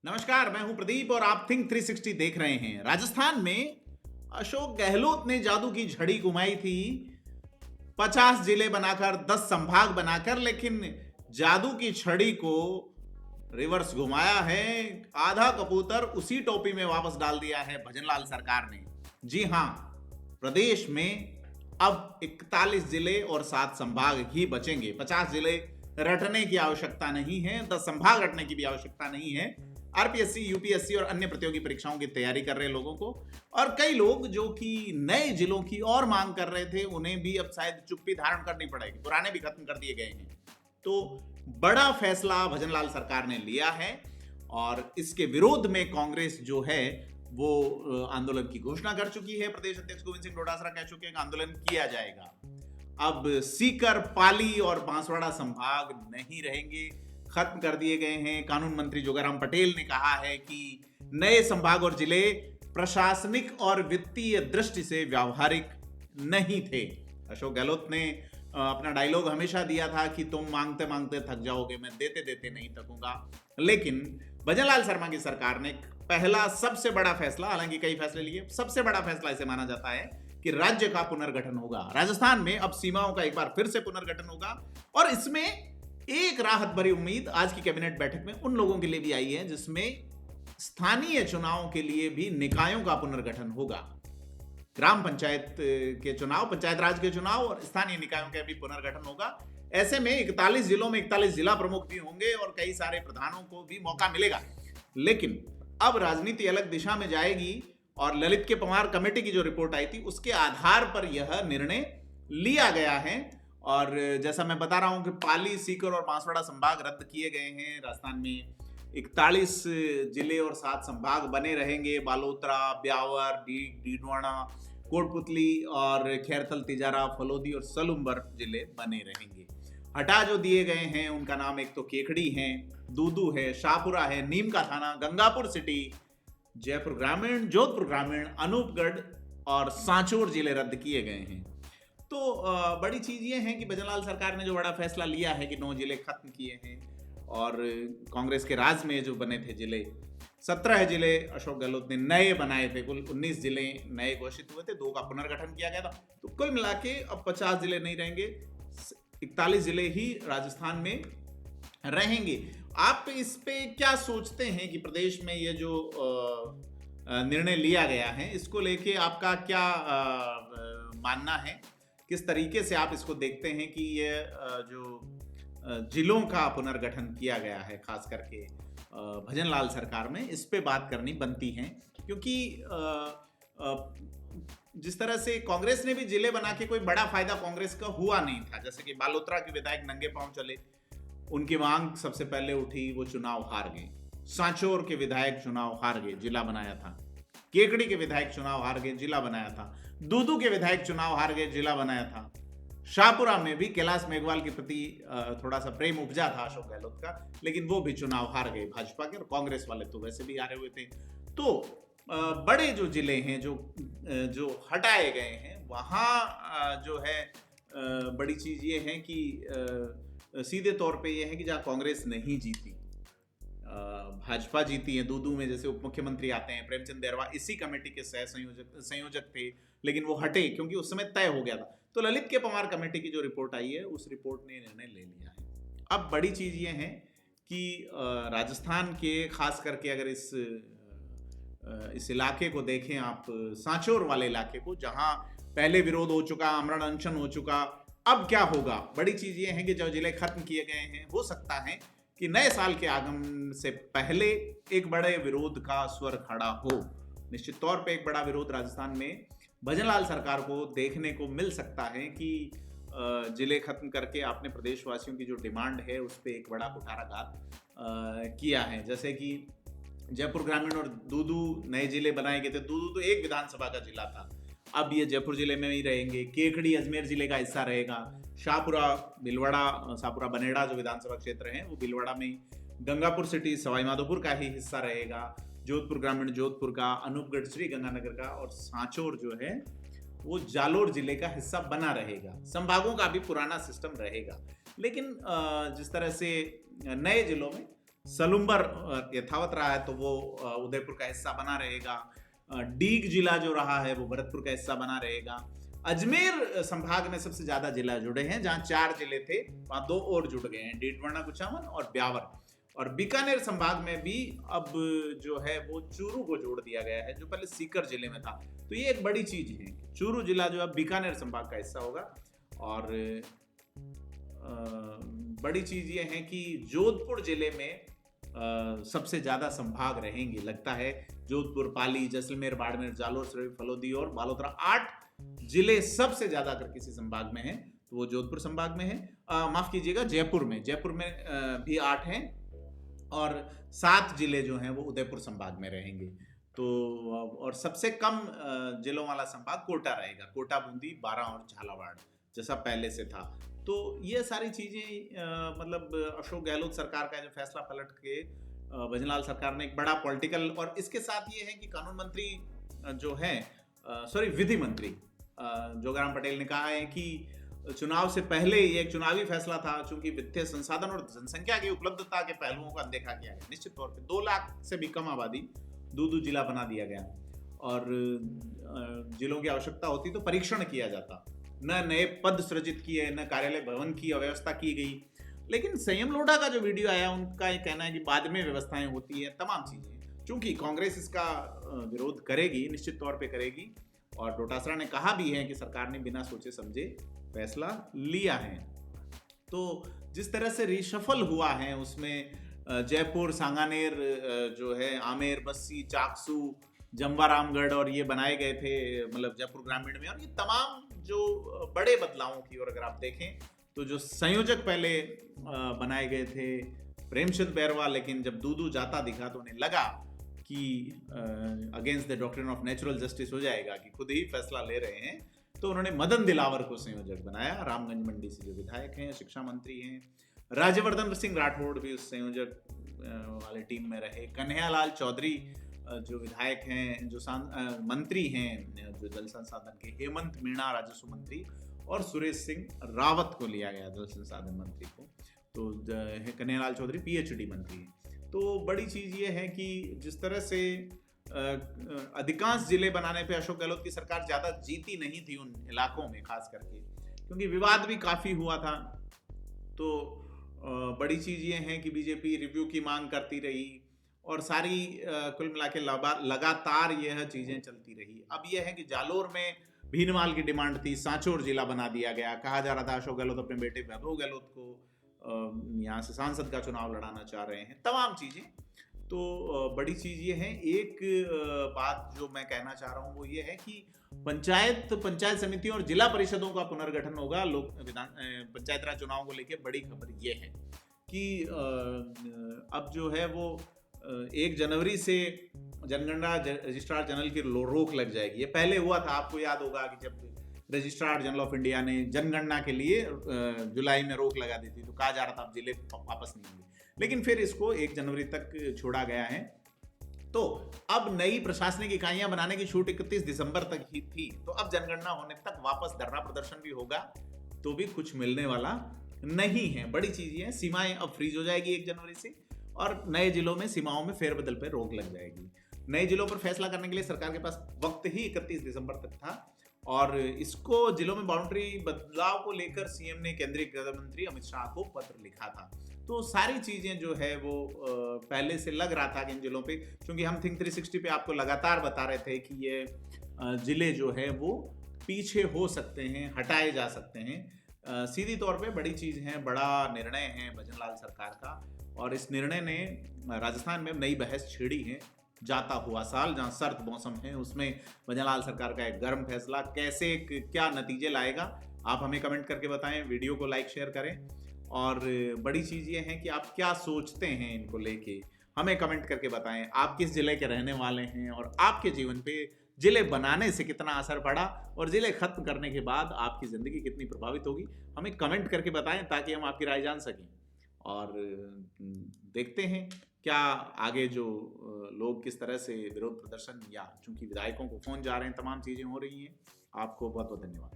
नमस्कार, मैं हूं प्रदीप और आप थिंक 360 देख रहे हैं। राजस्थान में अशोक गहलोत ने जादू की झड़ी घुमाई थी 50 जिले बनाकर 10 संभाग बनाकर, लेकिन जादू की छड़ी को रिवर्स घुमाया है। आधा कबूतर उसी टोपी में वापस डाल दिया है भजनलाल सरकार ने। जी हां, प्रदेश में अब 41 जिले और 7 संभाग ही बचेंगे। 50 जिले रटने की आवश्यकता नहीं है, 10 संभाग रटने की भी आवश्यकता नहीं है। आरपीएससी, यूपीएससी और अन्य प्रतियोगी परीक्षाओं की तैयारी कर रहे लोगों को, और कई लोग जो कि नए जिलों की और मांग कर रहे थे, उन्हें भी अब शायद चुप्पी धारण करनी पड़ेगी। पुराने भी खत्म कर दिए गए हैं। तो बड़ा फैसला भजनलाल सरकार ने लिया है और इसके विरोध में कांग्रेस जो है वो आंदोलन की घोषणा कर चुकी है। प्रदेश अध्यक्ष गोविंद सिंह डोटासरा कह चुके हैं कि आंदोलन किया जाएगा। अब सीकर, पाली और बांसवाड़ा संभाग नहीं रहेंगे, खत्म कर दिए गए हैं। कानून मंत्री जोगाराम पटेल ने कहा है कि नए संभाग और जिले प्रशासनिक और वित्तीय दृष्टि से व्यावहारिक नहीं थे। अशोक गहलोत ने अपना डायलॉग हमेशा दिया था कि तुम मांगते मांगते थक जाओगे, मैं देते देते नहीं थकूंगा। लेकिन भजनलाल शर्मा की सरकार ने पहला सबसे बड़ा फैसला, हालांकि कई फैसले लिए, सबसे बड़ा फैसला इसे माना जाता है कि राज्य का पुनर्गठन होगा। राजस्थान में अब सीमाओं का एक बार फिर से पुनर्गठन होगा और इसमें एक राहत भरी उम्मीद आज की कैबिनेट बैठक में उन लोगों के लिए भी आई है जिसमें स्थानीय चुनाव के लिए भी निकायों का पुनर्गठन होगा। ग्राम पंचायत के चुनाव, पंचायत राज के चुनाव और स्थानीय निकायों का भी पुनर्गठन होगा। ऐसे में 41 जिलों में 41 जिला प्रमुख भी होंगे और कई सारे प्रधानों को भी मौका मिलेगा। लेकिन अब राजनीति अलग दिशा में जाएगी और ललित के पंवार कमेटी की जो रिपोर्ट आई थी उसके आधार पर यह निर्णय लिया गया है। और जैसा मैं बता रहा हूं कि पाली, सीकर और बांसवाड़ा संभाग रद्द किए गए हैं। राजस्थान में 41 जिले और 7 संभाग बने रहेंगे। बालोतरा, ब्यावर, डीडवाना, कोटपुतली और खैरथल, तिजारा, फलोदी और सलुम्बर जिले बने रहेंगे। हटा जो दिए गए हैं उनका नाम एक तो केकड़ी है, दूदू है, शाहपुरा है, नीम का थाना, गंगापुर सिटी, जयपुर ग्रामीण, जोधपुर ग्रामीण, अनूपगढ़ और सांचौर जिले रद्द किए गए हैं। तो बड़ी चीज ये है कि भजनलाल सरकार ने जो बड़ा फैसला लिया है कि 9 जिले खत्म किए हैं और कांग्रेस के राज में जो बने थे जिले, 17 जिले अशोक गहलोत ने नए बनाए थे। कुल 19 जिले नए घोषित हुए थे, 2 का पुनर्गठन किया गया था। तो कुल मिला के अब 50 जिले नहीं रहेंगे, 41 जिले ही राजस्थान में रहेंगे। आप इस पे क्या सोचते हैं कि प्रदेश में ये जो निर्णय लिया गया है इसको लेके आपका क्या मानना है? किस तरीके से आप इसको देखते हैं कि ये जो जिलों का पुनर्गठन किया गया है, खास करके भजनलाल सरकार में, इस पे बात करनी बनती है। क्योंकि जिस तरह से कांग्रेस ने भी जिले बना के कोई बड़ा फायदा कांग्रेस का हुआ नहीं था। जैसे कि बालोतरा के विधायक नंगे पांव चले, उनकी मांग सबसे पहले उठी, वो चुनाव हार गए। सांचौर के विधायक चुनाव हार गए, जिला बनाया था। केकड़ी के विधायक चुनाव हार गए, जिला बनाया था। दूदू के विधायक चुनाव हार गए, जिला बनाया था। शाहपुरा में भी कैलाश मेघवाल के प्रति थोड़ा सा प्रेम उपजा था अशोक गहलोत का, लेकिन वो भी चुनाव हार गए भाजपा के, और कांग्रेस वाले तो वैसे भी हारे हुए थे। तो बड़े जो जिले हैं जो हटाए गए हैं, वहां जो है बड़ी चीज ये है कि सीधे तौर पे ये है कि जहां कांग्रेस नहीं जीती, भाजपा जीती है। दूदू में जैसे उप मुख्यमंत्री आते हैं, प्रेमचंद बैरवा इसी कमेटी के संयोजक थे, लेकिन वो हटे क्योंकि उस समय तय हो गया था। तो ललित के पंवार कमेटी की जो रिपोर्ट आई है, उस रिपोर्ट ने निर्णय ले लिया है। अब बड़ी चीज ये है कि राजस्थान के खास करके अगर इस इलाके को देखें आप, सांचौर वाले इलाके को, जहां पहले विरोध हो चुका, आमरण अनशन हो चुका, अब क्या होगा? बड़ी चीज ये है कि जो जिले खत्म किए गए हैं, हो सकता है कि नए साल के आगमन से पहले एक बड़े विरोध का स्वर खड़ा हो। निश्चित तौर पे एक बड़ा विरोध राजस्थान में भजनलाल सरकार को देखने को मिल सकता है कि जिले खत्म करके आपने प्रदेशवासियों की जो डिमांड है उस पर एक बड़ा कुठाराघात किया है। जैसे कि जयपुर ग्रामीण और दूदू नए जिले बनाए गए थे। दूदू तो एक विधानसभा का जिला था, अब ये जयपुर जिले में ही रहेंगे। केकड़ी अजमेर जिले का हिस्सा रहेगा। शाहपुरा, भीलवाड़ा, शाहपुरा बनेड़ा जो विधानसभा क्षेत्र है वो भीलवाड़ा में। गंगापुर सिटी सवाईमाधोपुर का ही हिस्सा रहेगा। जोधपुर ग्रामीण जोधपुर का, अनूपगढ़ श्री गंगानगर का, और सांचौर जो है वो जालोर जिले का हिस्सा बना रहेगा। संभागों का भी पुराना सिस्टम रहेगा। लेकिन जिस तरह से नए जिलों में सलुम्बर यथावत रहा है तो वो उदयपुर का हिस्सा बना रहेगा। डीग जिला जो रहा है वो भरतपुर का हिस्सा बना रहेगा। अजमेर संभाग में सबसे ज्यादा जिला जुड़े हैं, जहां 4 जिले थे वहां 2 और जुड़ गए हैं, डीडवाना, कुचामन और ब्यावर। और बीकानेर संभाग में भी अब जो है वो चूरू को जोड़ दिया गया है, जो पहले सीकर जिले में था। तो ये एक बड़ी चीज है, चूरू जिला जो है बीकानेर संभाग का हिस्सा होगा। और बड़ी चीज ये है कि जोधपुर जिले में सबसे ज्यादा संभाग रहेंगे, लगता है। जोधपुर, पाली, जैसलमेर, बाड़मेर, जालोर, सिरोही, फलोदी और बालोतरा, 8 जिले सबसे ज्यादा अगर किसी संभाग में है तो वो जोधपुर संभाग में है। माफ कीजिएगा, जयपुर में भी 8 हैं और 7 जिले जो हैं वो उदयपुर संभाग में रहेंगे। तो और सबसे कम जिलों वाला संभाग कोटा रहेगा, कोटा, बूंदी, बारां और झालावाड़, जैसा पहले से था। तो ये सारी चीजें मतलब अशोक गहलोत सरकार का जो फैसला पलट के भजनलाल सरकार ने एक बड़ा पॉलिटिकल, और इसके साथ ये है कि कानून मंत्री जो है विधि मंत्री जोगाराम पटेल ने कहा है कि चुनाव से पहले ये एक चुनावी फैसला था, चूंकि वित्तीय संसाधन और जनसंख्या की उपलब्धता के पहलुओं को अनदेखा किया गया। निश्चित तौर पे 2 लाख से भी कम आबादी, 2 जिला बना दिया गया, और जिलों की आवश्यकता होती तो परीक्षण किया जाता, न नए पद सृजित किए, न कार्यालय भवन की अव्यवस्था की गई। लेकिन संयम लोढ़ा का जो वीडियो आया, उनका ये कहना है कि बाद में व्यवस्थाएं होती है, तमाम चीजें। चूंकि कांग्रेस इसका विरोध करेगी, निश्चित तौर पे करेगी, और डोटासरा ने कहा भी है कि सरकार ने बिना सोचे समझे फैसला लिया है। तो जिस तरह से रिशफल हुआ है उसमें जयपुर, सांगानेर जो है, आमेर, बस्सी, चाकसू, जमवारामगढ़ और ये बनाए गए थे, मतलब जयपुर ग्रामीण में। और ये तमाम जो बड़े बदलावों की ओर अगर आप देखें तो जो संयोजक पहले बनाए गए थे प्रेमचंद बैरवा, लेकिन जब दूदू जाता दिखा तो उन्हें लगा कि against the doctrine of natural justice हो जाएगा, कि खुद ही फैसला ले रहे हैं, तो उन्होंने मदन दिलावर को संयोजक बनाया। रामगंज मंडी से जो विधायक हैं, शिक्षा मंत्री हैं, राज्यवर्धन सिंह राठौड़ भी उस संयोजक वाले टीम में रहे। कन्हैयालाल चौधरी जो विधायक हैं, जो मंत्री हैं जो जल संसाधन के, हेमंत मीणा राजस्व मंत्री, और सुरेश सिंह रावत को लिया गया जल संसाधन मंत्री को। तो कन्हैयालाल चौधरी पीएचडी मंत्री हैं। तो बड़ी चीज ये है कि जिस तरह से अधिकांश जिले बनाने पे अशोक गहलोत की सरकार ज्यादा जीती नहीं थी उन इलाकों में, खास करके क्योंकि विवाद भी काफी हुआ था। तो बड़ी चीज ये है कि बीजेपी रिव्यू की मांग करती रही, और सारी कुल मिला के लगातार यह चीजें चलती रही। अब यह है कि जालोर में भीनमाल की डिमांड थी, सांचौर जिला बना दिया गया। कहा जा रहा था अशोक गहलोत अपने बेटे वैभव गहलोत को यहाँ से सांसद का चुनाव लड़ाना चाह रहे हैं, तमाम चीजें। तो बड़ी चीज ये है, एक बात जो मैं कहना चाह रहा हूँ वो ये है कि पंचायत समितियों और जिला परिषदों का पुनर्गठन होगा। पंचायत राज चुनाव को लेकर बड़ी खबर ये है कि अब जो है वो 1 जनवरी से जनगणना रजिस्ट्रार जनरल की रोक लग जाएगी। ये पहले हुआ था, आपको याद होगा कि जब रजिस्ट्रार जनरल ऑफ इंडिया ने जनगणना के लिए जुलाई में रोक लगा दी थी, तो कहा जा रहा था अब जिले वापस नहीं होंगे, लेकिन फिर इसको 1 जनवरी तक छोड़ा गया है। तो अब नई प्रशासनिक इकाइयां बनाने की छूट 31 दिसंबर तक ही थी, तो अब जनगणना होने तक वापस धरना प्रदर्शन भी होगा तो भी कुछ मिलने वाला नहीं है। बड़ी चीज ये है, सीमाएं अब फ्रीज हो जाएगी 1 जनवरी से, और नए जिलों में सीमाओं में फेरबदल पर रोक लग जाएगी। नए जिलों पर फैसला करने के लिए सरकार के पास वक्त ही 31 दिसंबर तक था, और इसको जिलों में बाउंड्री बदलाव को लेकर सीएम ने केंद्रीय गृह मंत्री अमित शाह को पत्र लिखा था। तो सारी चीजें जो है वो पहले से लग रहा था कि इन जिलों पे, क्योंकि हम थिंक 360 पे आपको लगातार बता रहे थे कि ये जिले जो है वो पीछे हो सकते हैं, हटाए जा सकते हैं। सीधी तौर पे बड़ी चीज है, बड़ा निर्णय है भजनलाल सरकार का, और इस निर्णय ने राजस्थान में नई बहस छेड़ी है। जाता हुआ साल, जहां सर्द मौसम है, उसमें भजनलाल सरकार का एक गर्म फैसला कैसे क्या नतीजे लाएगा, आप हमें कमेंट करके बताएं, वीडियो को लाइक शेयर करें। और बड़ी चीज़ ये है कि आप क्या सोचते हैं इनको लेके, हमें कमेंट करके बताएं। आप किस जिले के रहने वाले हैं और आपके जीवन पे जिले बनाने से कितना असर पड़ा, और जिले खत्म करने के बाद आपकी ज़िंदगी कितनी प्रभावित होगी, हमें कमेंट करके बताएं ताकि हम आपकी राय जान सकें। और देखते हैं क्या आगे जो लोग किस तरह से विरोध प्रदर्शन, या चूंकि विधायकों को फोन जा रहे हैं, तमाम चीज़ें हो रही हैं। आपको बहुत बहुत धन्यवाद।